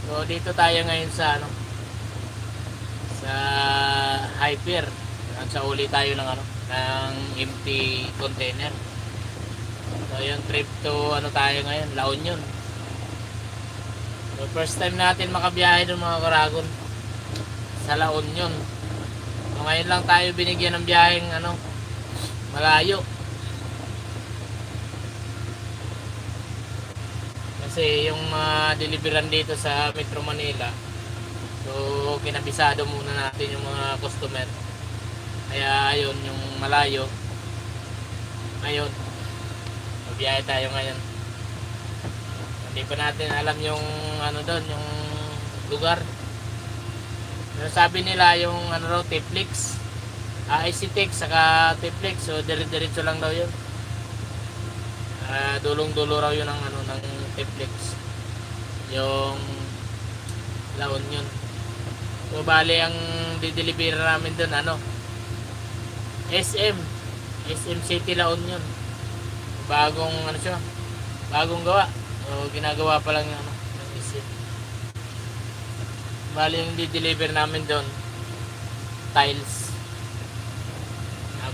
So dito tayo ngayon sa ano, sa Hyper. At sa uli tayo ng ano, ng empty container. So yung trip to ano tayo ngayon, La Union. So first time natin makabiyahe ng mga karagon sa La Union. So ngayon lang tayo binigyan ng biyaheng ano, malayo. Kasi yung mga deliveran dito sa Metro Manila, so kinabisado muna natin yung mga customer. Kaya ayun, yung malayo ngayon mabiyahe tayo ngayon. Hindi pa natin alam yung ano doon, yung lugar. Pero sabi nila yung ano raw, T-Flix, ICTX saka T-Flix, so dire-diretso lang daw yun. Dulong-dulo raw yun ng ano, ng T-Flix, yung La Union. So bali ang dideliver namin doon ano, SM City La Union. Bagong ano siya, bagong gawa. So ginagawa pa lang yung ano, ng SM. Bali yung di-deliver namin doon, tiles.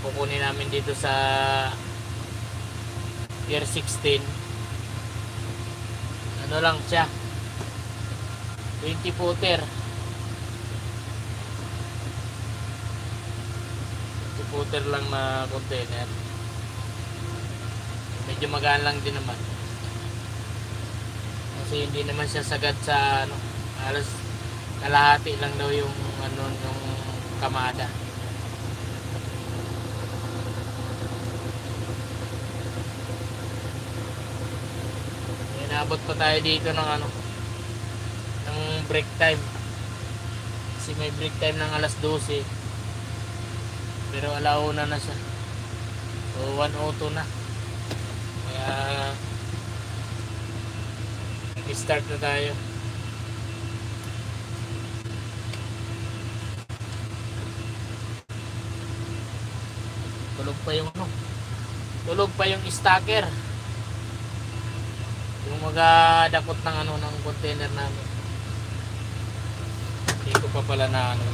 Kukunin namin dito sa Pier 16. Ano lang siya, 20 footer. 20 footer lang na container. Medyo magaan lang din naman. Kasi hindi naman siya sagad sa ano, halos kalahati lang daw yung ano, yung kamada. Inabot pa tayo dito ng ano, ng break time. Kasi may break time ng alas 12. Pero alauna na siya. So 1:02 na. Kaya start na tayo. Tulog pa yung ano, tulog pa yung stacker, yung magadakot ng ano, ng container namin. Hindi ko pa pala na ano,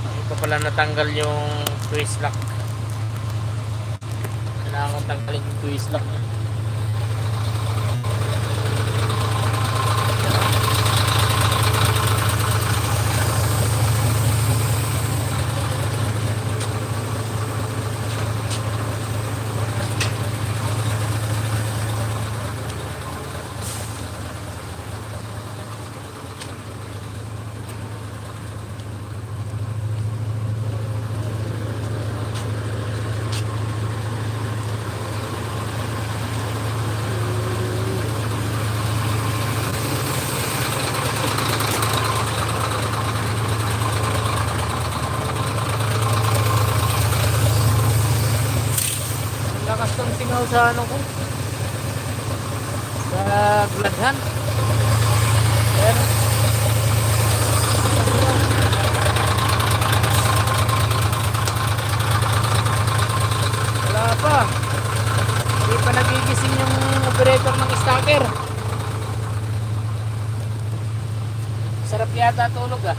hindi pa pala natanggal yung twist lock. Kailangan kong tanggalin yung twist lock niya. Lakas ng singaw sa ano ko, sa gladhan. Pero wala pa, hindi pa nagigising yung operator ng stacker. Sarap yata tulog ah.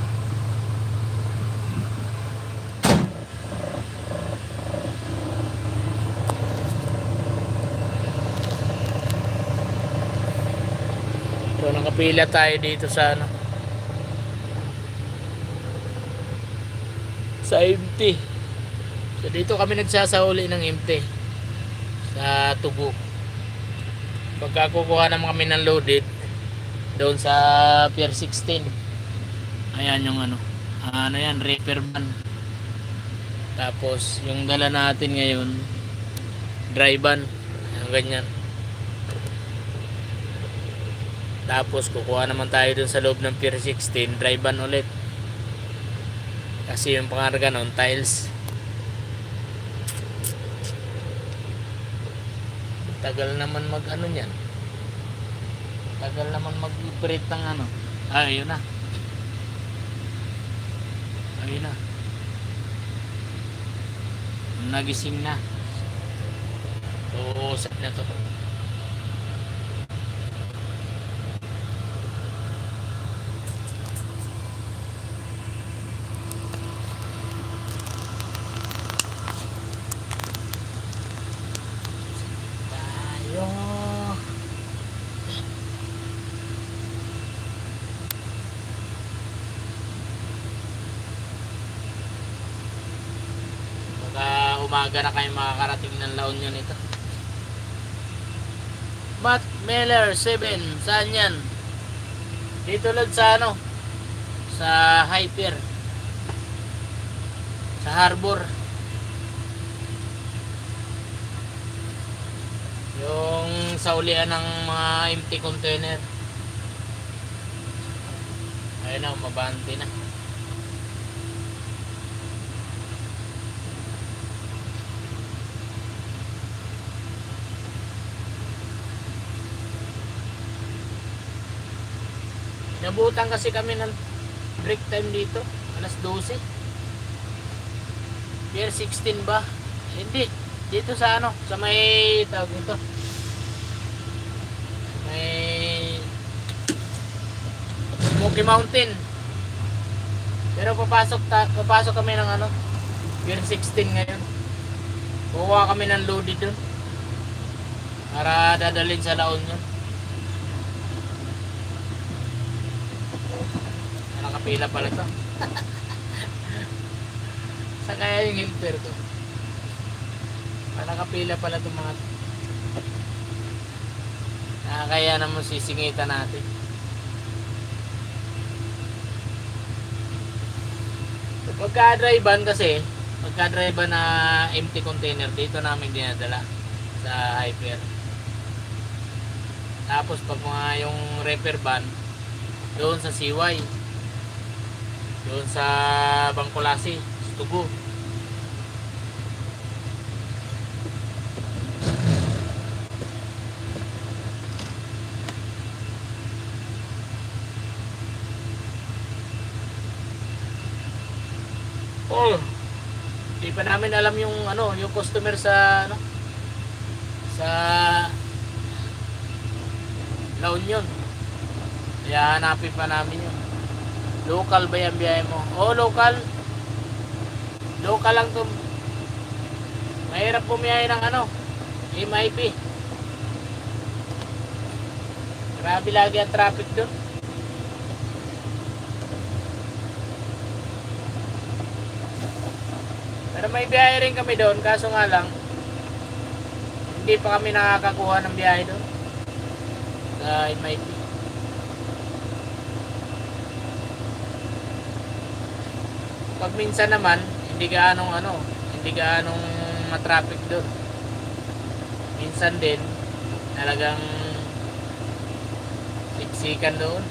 So nakapila tayo dito sa ano, sa empty. So dito kami nagsasauli ng empty sa Tubo. Pagka kukuha naman kami ng loaded doon sa Pier 16, ayan yung ano, ano yan, reefer van. Tapos yung dala natin ngayon, dry van, yung ganyan. Tapos kukuha naman tayo dun sa loob ng Pier 16, dry van ulit. Kasi yung pangarga nun, tiles. Tagal naman mag ano nyan. Tagal naman mag-operate ng ano. Ayun na. Ayun na. Nagising na. So, set na to. umaga na kayo makakarating ng La Union ito. Matt Miller 7, saan yan? Dito lang sa ano, sa Hyper, sa Harbor, yung sa ulian ng mga empty container. Ayun na, mabante na. Nabutan kasi kami ng break time dito, alas 12. Pier 16 ba? Hindi, dito sa ano, sa may tawag nito, may Smoky Mountain. Pero papasok kami ng ano, Pier 16 ngayon. Kukuha kami ng loaded doon para dadalhin sa La Union. Nakapila pala to. Saan kaya yung helper ko? Nakapila pala itong mga kaya naman sisingitan natin. So, pagka-drivean kasi, pagka-drivean na empty container, dito namin dinadala sa Hyper. Tapos pag mga yung repair van, doon sa CY, doon sa Bangkulasi, Tugo. Oh, hindi pa namin alam yung ano, yung customer sa ano, sa La Union. Kaya hanapin pa namin yun. Local ba yung biyahe mo? Oh, local. Local lang to. Mahirap pumiyahe ng ano, MIP. Grabe lagi ang traffic doon. Pero may biyahe rin kami doon, kaso nga lang hindi pa kami nakakakuha ng biyahe doon sa MIP. Pag minsan naman hindi gaanong matraffic doon. Minsan din talagang siksikan doon.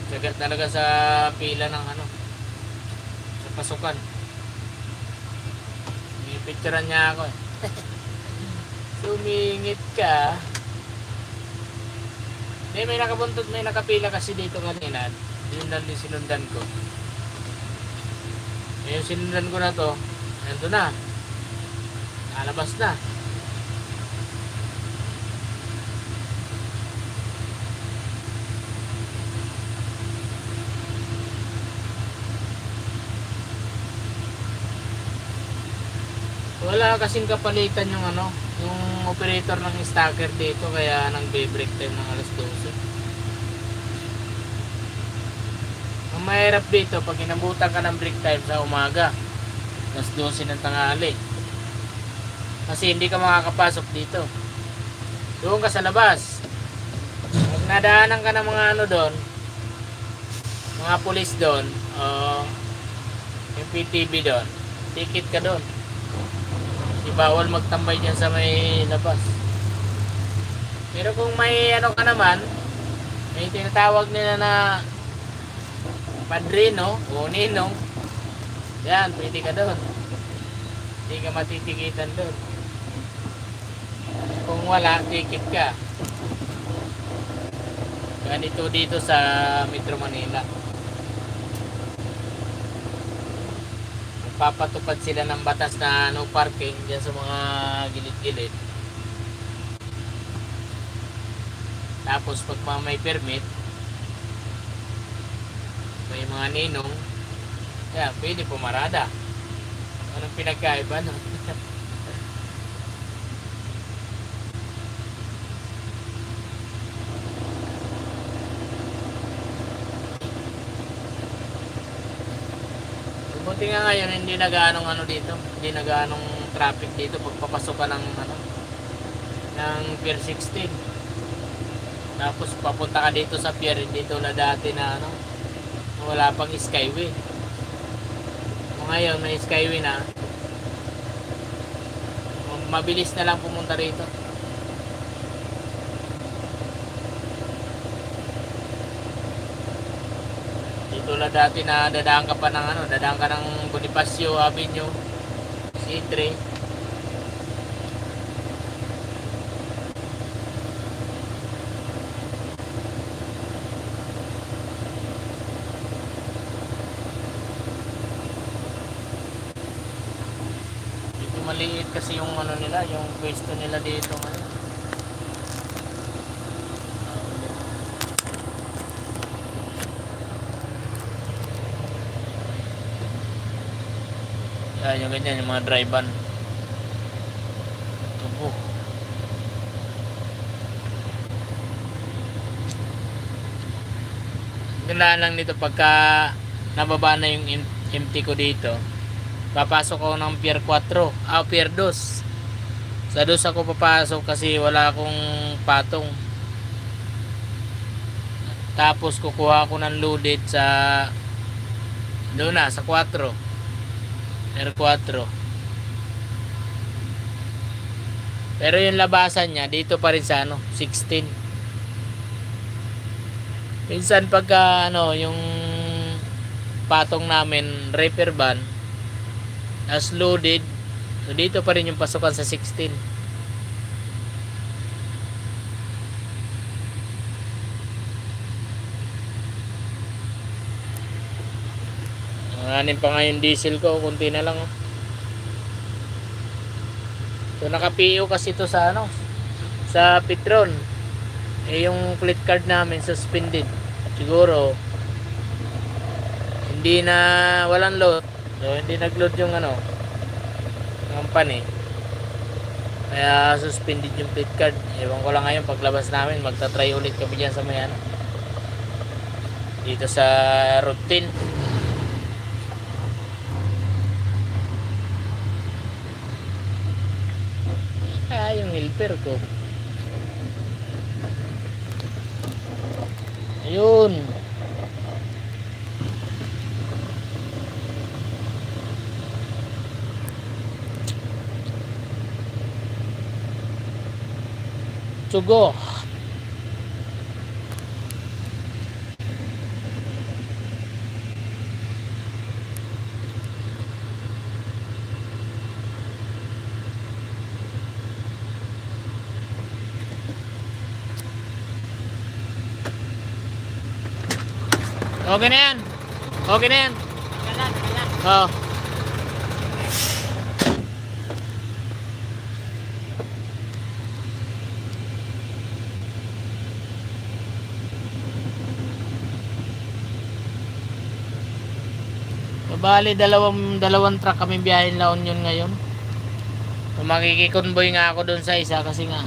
Sagat talaga sa pila ng ano, sa pasukan. Picturean niya ako. Sumingit ka. May nakabuntot, may nakapila kasi dito kanina. Yun lang din sinundan ko. Yung sinundan ko na to, nandun na. Nalabas na. Wala kasing kapalitan yung ano, yung operator ng stacker dito, kaya nang break time ng alas 12. Ang mahirap dito pag inabutan ka ng break time sa umaga, alas 12 ng tanghali, kasi hindi ka makakapasok dito. Doon ka sa labas. Pag nadaanan ka ng mga ano doon, mga pulis doon, yung PTV doon, ticket ka doon. Bawal magtambay dyan sa may labas. Pero kung may ano ka naman, may tinatawag nila na padrino o ninong, yan, pwede ka doon. Hindi ka matitikitan doon. Kung wala, ticket ka. Ganito dito sa Metro Manila. Papatupad sila ng batas na no parking diyan sa mga gilid-gilid. Tapos pag may permit, may mga ninong, kaya pwede pumarada. Anong pinagkaiba no? Buti nga ngayon hindi na gaanong ano dito, hindi na gaanong traffic dito pagpapasok ka ng ano ng Pier 16. Tapos papunta ka dito sa pier, hindi tulad dati na ano, wala pang Skyway. Ngayon may Skyway na. Mabilis na lang pumunta rito. Di tulad dati na dadaan ka pa ng ano, dadaan ka ng Bonifacio Avenue, C3. Maliit kasi yung ano nila, yung pwesto nila dito ngayon. Yan yung ganyan, yung mga drive-ban. Tubo. Ganda lang nito pagka nababa na yung empty ko dito. Papasok ako ng Pier 4, Pier 2. Sa 2 ako papasok kasi wala akong patong. Tapos kukuha ako ng loaded sa doon na, sa 4. Pier 4. Pero yung labasan niya, dito pa rin sa ano, 16. Minsan pagka ano, yung patong namin, repair van, as loaded, so dito pa rin yung pasukan sa 16. Anin pa nga yung diesel ko, kunti na lang. So naka-PO kasi ito sa ano, sa Petron. Eh yung plate card namin suspended. Siguro hindi na, walang load. So, hindi nag-load yung ano, company. Kaya suspended yung plate card. Ewan ko lang ngayon, paglabas namin, magta-try ulit kami dyan sa may ano, dito sa routine. Kaya yung helper ko. Ayun. To go. Okay na yan. Okay na yan. Oh. Bali, dalawang truck kami biyahin La Union ngayon. So, makikikonvoy nga ako doon sa isa kasi nga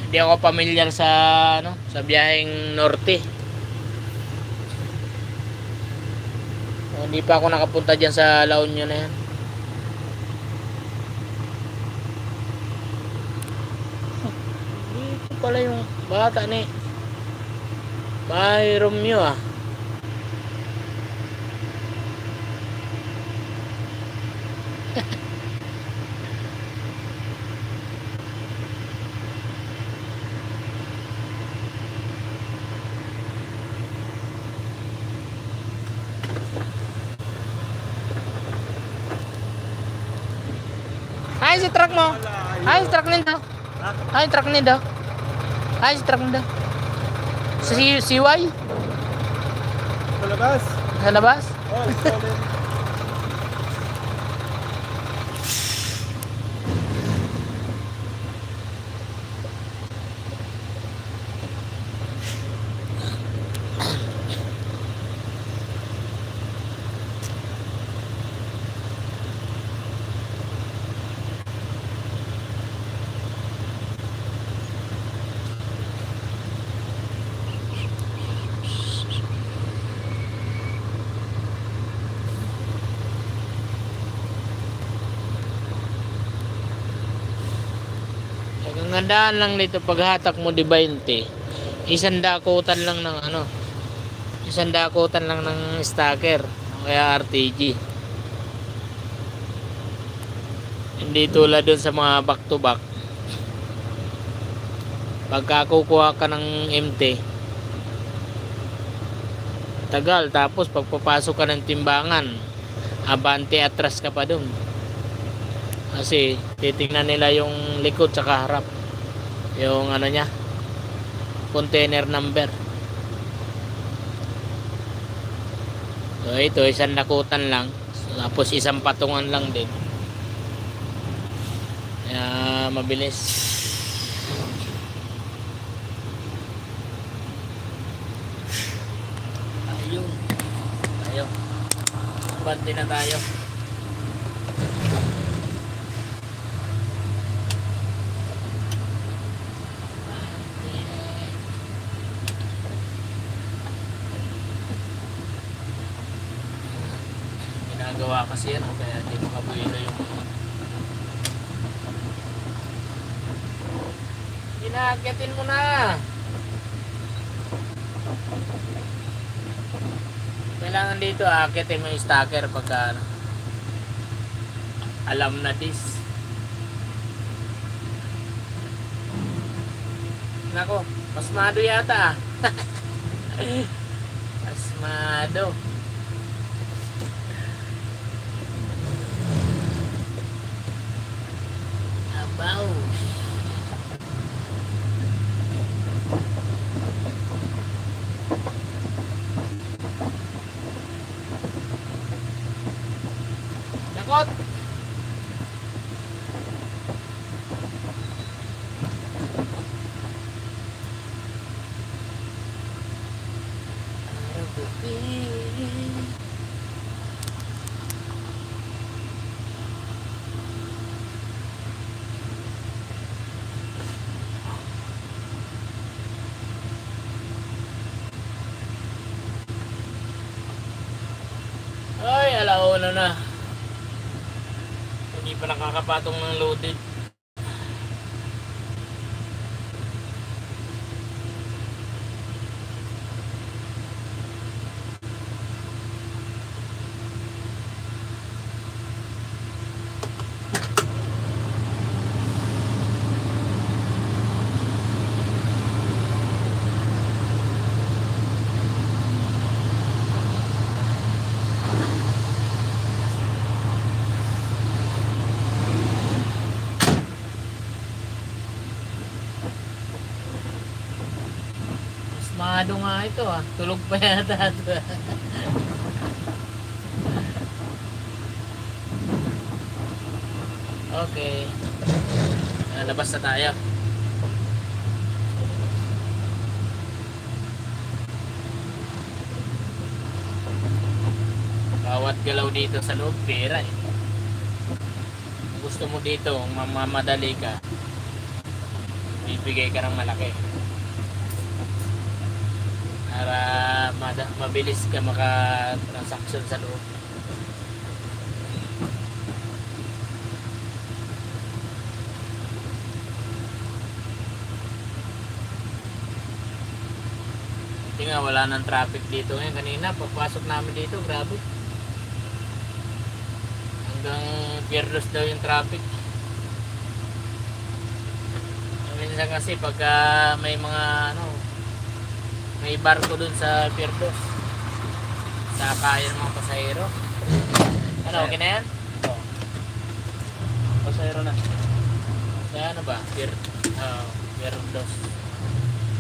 hindi ako pamilyar sa ano, sa biyaheng norte. So, hindi pa ako nakapunta diyan sa La Union na yan. Dito pala yung bata ni Bahay Romeo ah. Ay, si truck mo. Ay, si truck nito. Ay, truck nito. Ay, si truck nito. Si CY? Sa labas? Sa labas? Oh, stolen. Ang gandaan lang dito paghatak mo di 20, isang dakutan lang ng ano, isang dakutan lang ng stacker o kaya RTG. Hindi tulad dun sa mga back to back. Pagka kukuha ka ng MT, tagal, tapos pagpapasok ka ng timbangan, abante atras ka pa dun. Kasi titingnan nila yung likod sa harap, yung ano niya, container number. So ito, isang nakutan lang, tapos isang patungan lang din. Kaya mabilis. Ayun. Tayo. Bante na tayo. Ginagawa kasi yan, kaya di makabuelo yung ginagyatin mo na. Kailangan dito aakitin mo yung stacker pagka alam na this. Nako, pasmado yata. Pasmado. Abaw. Nakot. Ay, alauna na. Hindi pa nakakapatong ng loaded. Pasmado nga ito ah. Tulog pa yata ito. Okay. Labas na tayo. Bawat galaw dito sa loob, pera eh. Kung gusto mo dito, mamamadali ka, bibigay ka ng malaki. Para mabilis ka maka-transaction sa loob. Hindi nga, wala nang traffic dito ngayon. Kanina, pagpasok namin dito, grabe. Hanggang Pierdos daw yung traffic. Minsan kasi pagka may mga may barko dun sa Pierdos, sa kaya ng mga pasahero. Ano, okay na yan? Oo. Pasahero na. Sa ano ba? Pierdos.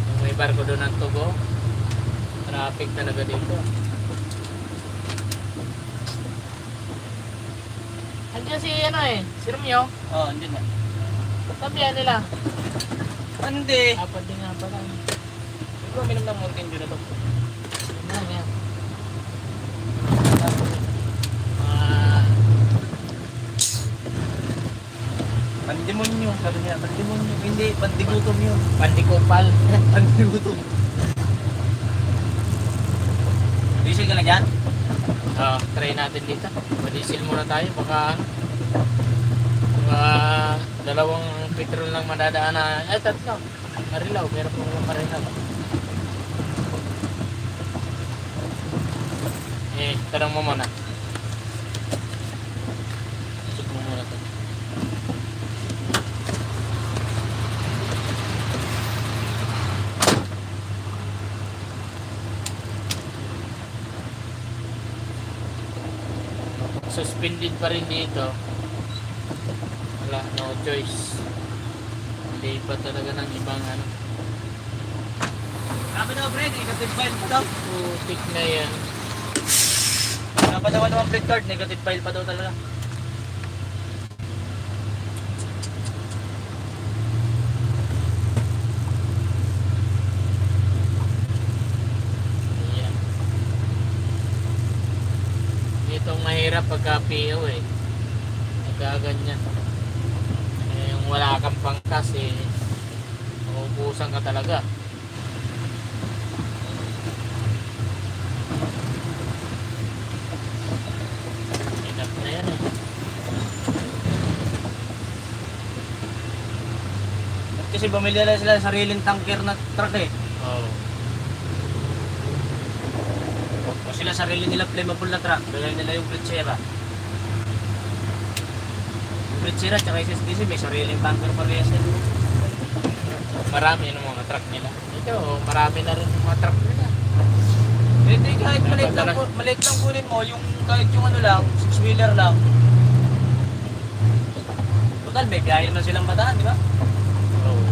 Kung may barko dun ng Tugo, traffic talaga dito. Andiyan si si Romeo. Oo, hindi na. Sabihan nila. Hindi. Apat din nga pala. Ikaw minum ng Mountain Dew na to. Yan, yan. Pandemonyo, sabi niya. Pandemonyo. Hindi, pandigutom yun. Pandikupal. Pandigutom. Diesel ka na dyan? Try natin dito. Madisil muna tayo. Baka dalawang Ang petrol lang madadaan na, tatlo. Marilaw, meron po mga marilaw. Tanong mo muna. Check mo muna ito. Suspended pa rin dito. Wala, no choice. Hindi pa talaga ng ibang ano. Sabi na, pre, negative file pa daw. Putik na yan. Napadawan naman print card, negative file pa daw talaga. Ayan. Itong mahirap pagka PO eh. Nagkaganyan. Yung wala kang pangkas eh. Maubusan ka talaga. Enough na yan eh. Kasi bumili na sila ng sariling tanker na truck eh. Oh. O sila sarili nila flammable na truck. Dahil nila yung Britsera. Yung Britsera at SSDC may sariling tanker parehas yan. Marami yung mga truck nila. Ito, marami na rin yung mga truck nila. Hindi kahit maliit lang kunin mo, yung kahit yung ano lang, 6-wheeler lang. Total, may biyahe naman silang bataan, di ba? Oo.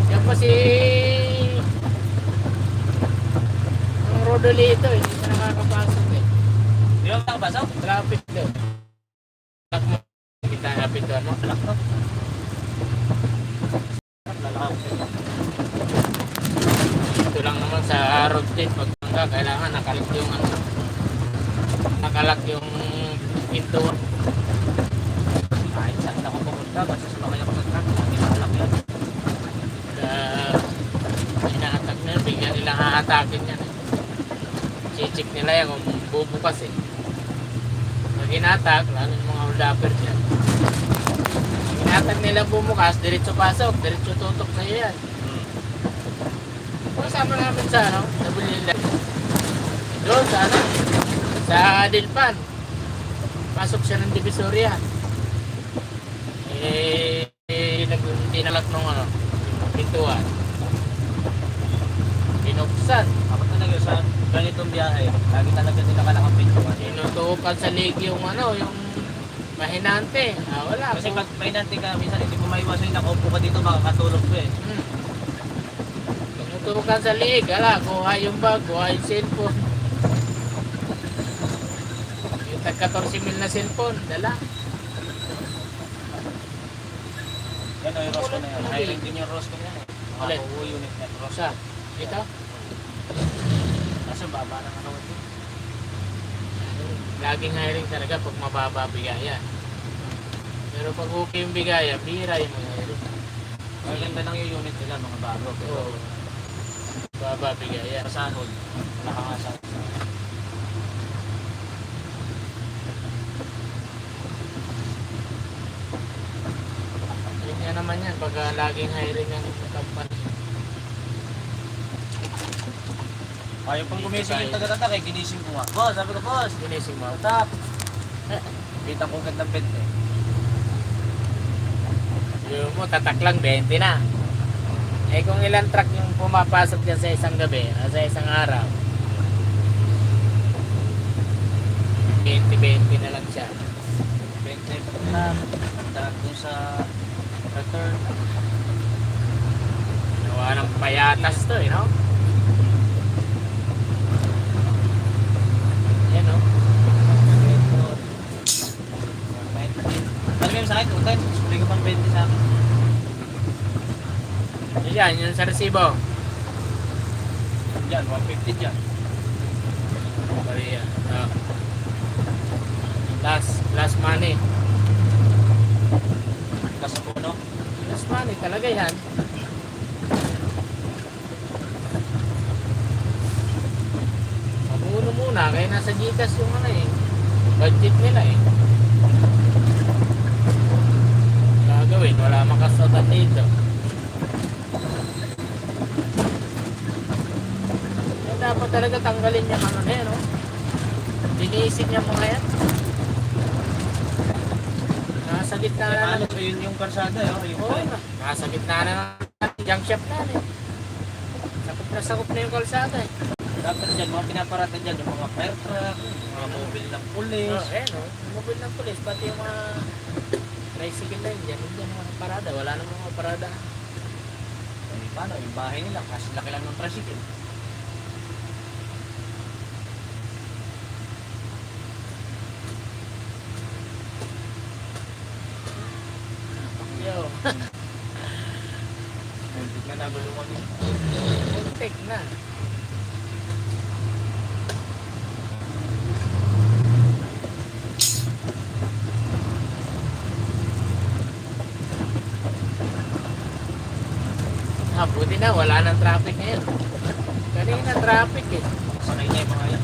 Yan pa si ang Rodolito eh, hindi siya nakakapasok eh. Di ba makapasok? Traffic daw. Lock mo. Kita napit doon mo. Malak no? Lalakaw. Ito lang naman sa road trip. Pag hangga, kailangan nakalak yung ano. Nakalak yung pinto. Kahit saan ako pumunta, basta sumakay ako sa truck, lagi nakalak yan. Inaatak na yun, bigyan nilang haatakin yan eh. Chichik nila yan kung bubukas eh. Pag inatak, lalo yung mga hold-upper dyan. Pag inatak nila bumukas, diretso pasok, diretso tutok sa iyo yan. Kasama namin sa ano, sa Bulila. Doon sa ano, sa Dilpan. Pasok siya ng Divisoria. Dinalak nung ano, pintuan. Binuksan. Ako talaga sa ganitong biyahe, lagi talaga nila kalakang pintuan. Tinutukan sa lig yung ano, yung mahinante. Wala. Kasi pag may nanti ka, minsan hindi mo maiwasan yung nakaupo ka dito, makakatulog ko eh. Tinutukan sa lig. Wala, kuha yung bag, kuha yung cellphone. Yung tag 14,000 na cellphone, dala. Yan o, yung Rosco na yan. Hiring din yung Rosco na yan eh. Alin? Mga unit na Rosco. Sa, ito? Nasa baba ng ano ito. Laging hiring talaga pag mababa bigaya. Pero pag okay yung bigaya, bihira yung mga hiring. Maganda lang yung unit nila, mga bago. Pero Oo. Baba bigaya. sa sahod, wala ka nga sa Yun nga naman yan, pag laging hiring ang company. ayaw pang gumising yung taga-tatak eh, ginising ko nga. Boss, sabi ko, boss, Ginising mo. tap. Kita ko gandang bed eh. Yung mo, tatak lang, 20 na. Eh kung ilang truck yung pumapasok dyan sa isang gabi, sa isang araw, 20-20 na lang siya. 20 na, dahil dun sa return. Nawa ng payatas to eh, no? Yan, no? Alam mo yung sa akin, utay, sulit ko pang 20 sa akin. Yan, yun sa resibo. Yan, 150 dyan. Maria. Last money. Kasi po, no? Last money talaga yan. Mabuno muna, kaya nasa Gcash yung ano eh. Budget nila eh. dito. Kaya dapat talaga tanggalin niya ano na yan, no? Linisin niya mga yan. Nasa gitna na Ano lang. so yun yung karsada, yung Oo, nasa gitna na ng junk shop na eh. Sakop na yung kalsada eh. dapat dyan, mga pinaparatan dyan, yung mga fire truck, yung mga mobile ng pulis. Oh, ayan o. Mobile ng pulis, pati yung mga tricycle na yun. Diyan mga parada. Wala namang mga parada. Paano, yung bahay nila, kasi laki lang ng tricycle. Yo, Muntik na nagulungan yun. muntik na. Buti na, wala nang traffic ngayon. Kanina traffic eh. Sanay na yung mga yan.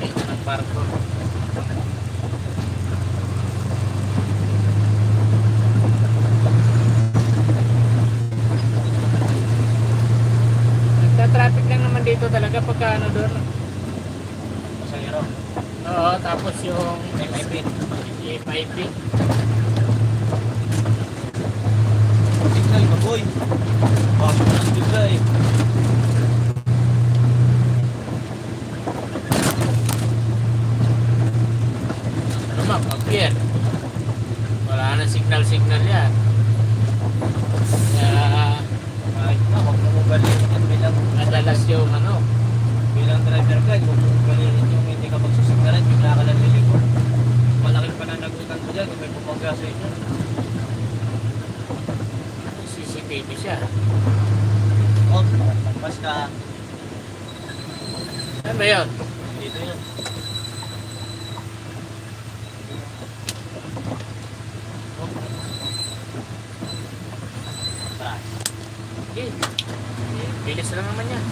Ito ng barko. Nagta-traffic lang naman dito talaga pagka ano doon. Pasahero. Oo, tapos yung MIP. FIP. Signal ba, boy? Bakit na sa bigla eh. Ano ma, pag-gear. Wala na signal-signal yan. Kaya Kahit na, huwag mo galitin yan madalas yung ano, bilang driver ka, huwag mo galitin yung hindi ka magsusignalan, bigla ka lang lilikot. Malaking pananagutan mo dyan kung may pumangga sa inyo. CCTV siya. Oh, pagpas ka. Ano ba yun? Dito yun. Taas. Okay. Bilis lang naman yan.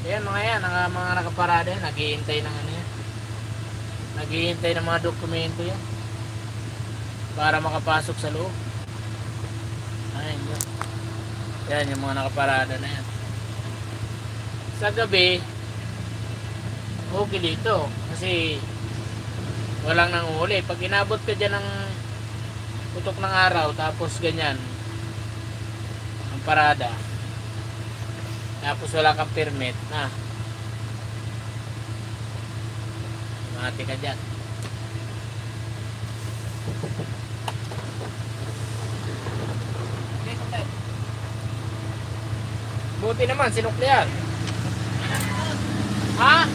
Ayan mga yan, ang mga nakaparada yan, naghihintay ng ano yan. Naghihintay ng mga dokumento yan. Para makapasok sa loob. Ayun yun. Yan yung mga nakaparada na yan. Sa gabi, okay dito. Kasi walang nanguhuli. Pag inabot ka dyan ng putok ng araw, tapos ganyan, ang parada, tapos wala kang permit, na mati ka dyan. Buti naman, sinuklian. Ha?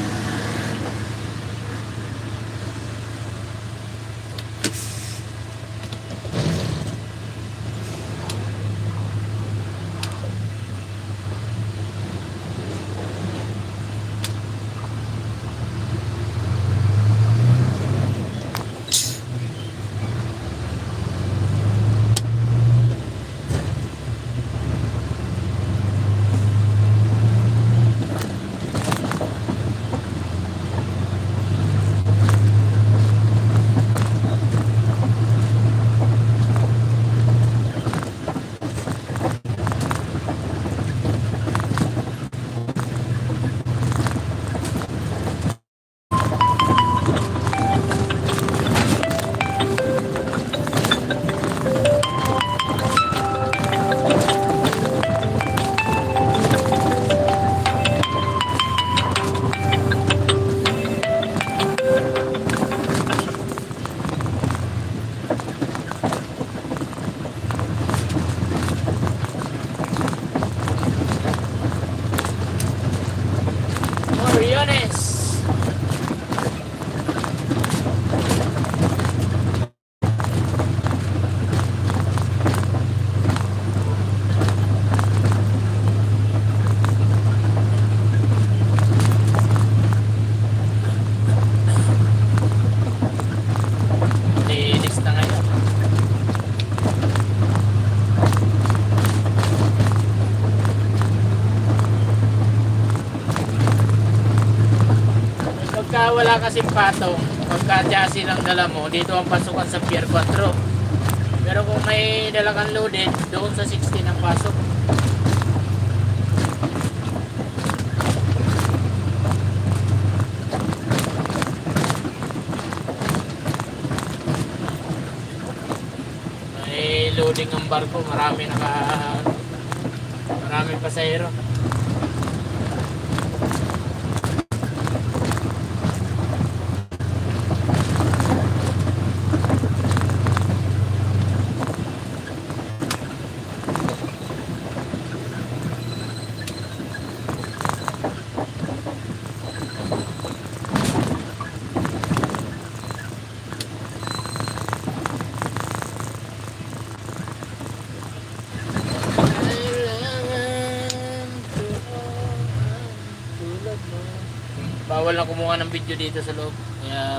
Moriones. pagka wala kasing patong, pagka chassis lang dala mo, dito ang pasukan sa Pier 4. Pero kung may dala kang loaded, doon sa 16 ang pasok. May loading ang barko, maraming pasahero. Bawal na kumuha ng video dito sa loob. Kaya